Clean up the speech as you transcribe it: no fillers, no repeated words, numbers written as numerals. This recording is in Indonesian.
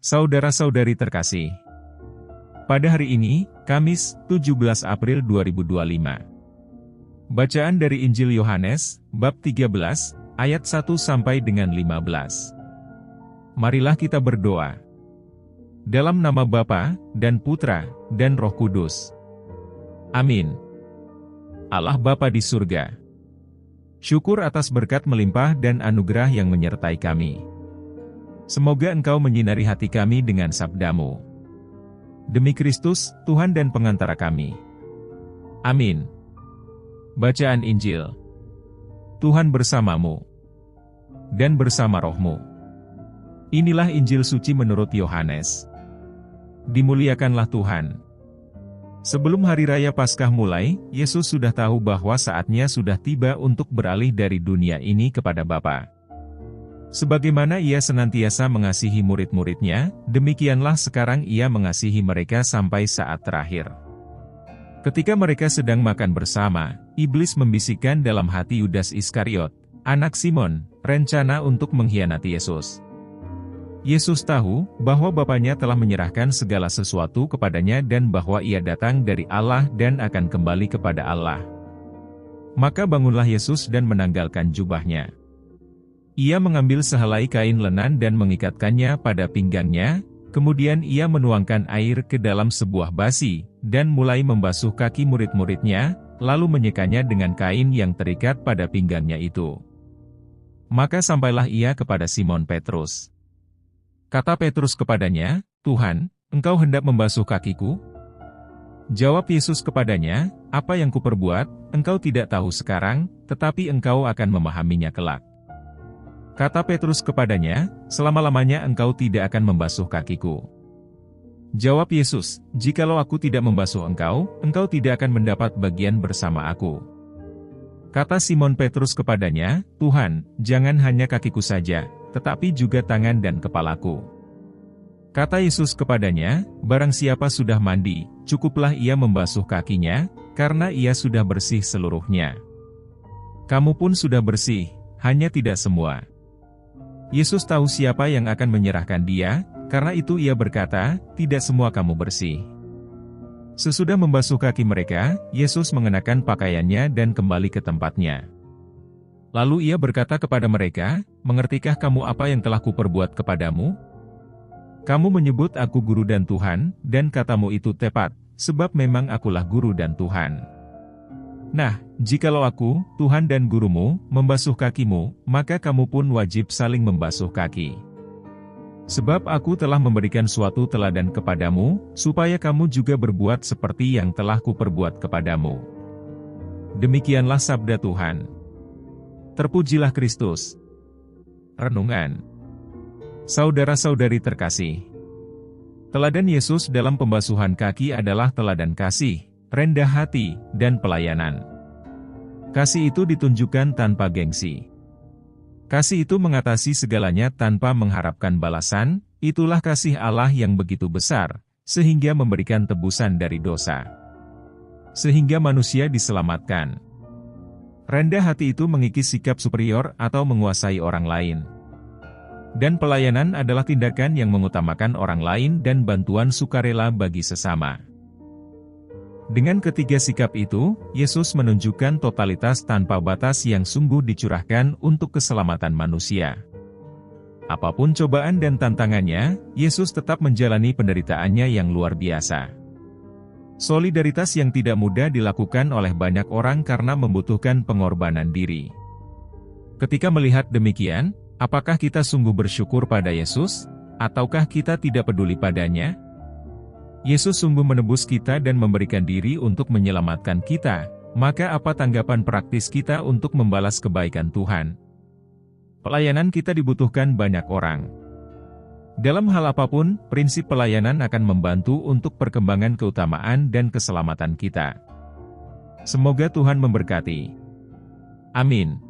Saudara-saudari terkasih, pada hari ini, Kamis, 17 April 2025. Bacaan dari Injil Yohanes, bab 13, ayat 1 sampai dengan 15. Marilah kita berdoa. Dalam nama Bapa, dan Putra, dan Roh Kudus. Amin. Allah Bapa di surga, syukur atas berkat melimpah dan anugerah yang menyertai kami. Semoga Engkau menyinari hati kami dengan sabda-Mu. Demi Kristus, Tuhan dan pengantara kami. Amin. Bacaan Injil. Tuhan bersamamu, dan bersama rohmu. Inilah Injil suci menurut Yohanes. Dimuliakanlah Tuhan. Sebelum hari raya Paskah mulai, Yesus sudah tahu bahwa saatnya sudah tiba untuk beralih dari dunia ini kepada Bapa. Sebagaimana Ia senantiasa mengasihi murid-muridnya, demikianlah sekarang Ia mengasihi mereka sampai saat terakhir. Ketika mereka sedang makan bersama, iblis membisikkan dalam hati Yudas Iskariot, anak Simon, rencana untuk mengkhianati Yesus. Yesus tahu bahwa Bapanya telah menyerahkan segala sesuatu kepadanya dan bahwa Ia datang dari Allah dan akan kembali kepada Allah. Maka bangunlah Yesus dan menanggalkan jubahnya. Ia mengambil sehelai kain lenan dan mengikatkannya pada pinggangnya, kemudian Ia menuangkan air ke dalam sebuah basi, dan mulai membasuh kaki murid-muridnya, lalu menyekanya dengan kain yang terikat pada pinggangnya itu. Maka sampailah Ia kepada Simon Petrus. Kata Petrus kepadanya, "Tuhan, Engkau hendak membasuh kakiku?" Jawab Yesus kepadanya, "Apa yang kuperbuat, Engkau tidak tahu sekarang, tetapi Engkau akan memahaminya kelak." Kata Petrus kepadanya, "Selama-lamanya engkau tidak akan membasuh kakiku." Jawab Yesus, "Jikalau aku tidak membasuh engkau, engkau tidak akan mendapat bagian bersama aku." Kata Simon Petrus kepadanya, "Tuhan, jangan hanya kakiku saja, tetapi juga tangan dan kepalaku." Kata Yesus kepadanya, "Barang siapa sudah mandi, cukuplah ia membasuh kakinya, karena ia sudah bersih seluruhnya. Kamu pun sudah bersih, hanya tidak semua." Yesus tahu siapa yang akan menyerahkan Dia, karena itu Ia berkata, "Tidak semua kamu bersih." Sesudah membasuh kaki mereka, Yesus mengenakan pakaiannya dan kembali ke tempatnya. Lalu Ia berkata kepada mereka, "Mengertikah kamu apa yang telah kuperbuat kepadamu? Kamu menyebut aku guru dan Tuhan, dan katamu itu tepat, sebab memang akulah guru dan Tuhan. Nah, jikalau aku, Tuhan dan gurumu, membasuh kakimu, maka kamu pun wajib saling membasuh kaki. Sebab aku telah memberikan suatu teladan kepadamu, supaya kamu juga berbuat seperti yang telah kuperbuat kepadamu." Demikianlah sabda Tuhan. Terpujilah Kristus. Renungan. Saudara-saudari terkasih, teladan Yesus dalam pembasuhan kaki adalah teladan kasih, rendah hati, dan pelayanan. Kasih itu ditunjukkan tanpa gengsi. Kasih itu mengatasi segalanya tanpa mengharapkan balasan, itulah kasih Allah yang begitu besar, sehingga memberikan tebusan dari dosa. Sehingga manusia diselamatkan. Rendah hati itu mengikis sikap superior atau menguasai orang lain. Dan pelayanan adalah tindakan yang mengutamakan orang lain dan bantuan sukarela bagi sesama. Dengan ketiga sikap itu, Yesus menunjukkan totalitas tanpa batas yang sungguh dicurahkan untuk keselamatan manusia. Apapun cobaan dan tantangannya, Yesus tetap menjalani penderitaannya yang luar biasa. Solidaritas yang tidak mudah dilakukan oleh banyak orang karena membutuhkan pengorbanan diri. Ketika melihat demikian, apakah kita sungguh bersyukur pada Yesus, ataukah kita tidak peduli padanya? Yesus sungguh menebus kita dan memberikan diri untuk menyelamatkan kita, maka apa tanggapan praktis kita untuk membalas kebaikan Tuhan? Pelayanan kita dibutuhkan banyak orang. Dalam hal apapun, prinsip pelayanan akan membantu untuk perkembangan keutamaan dan keselamatan kita. Semoga Tuhan memberkati. Amin.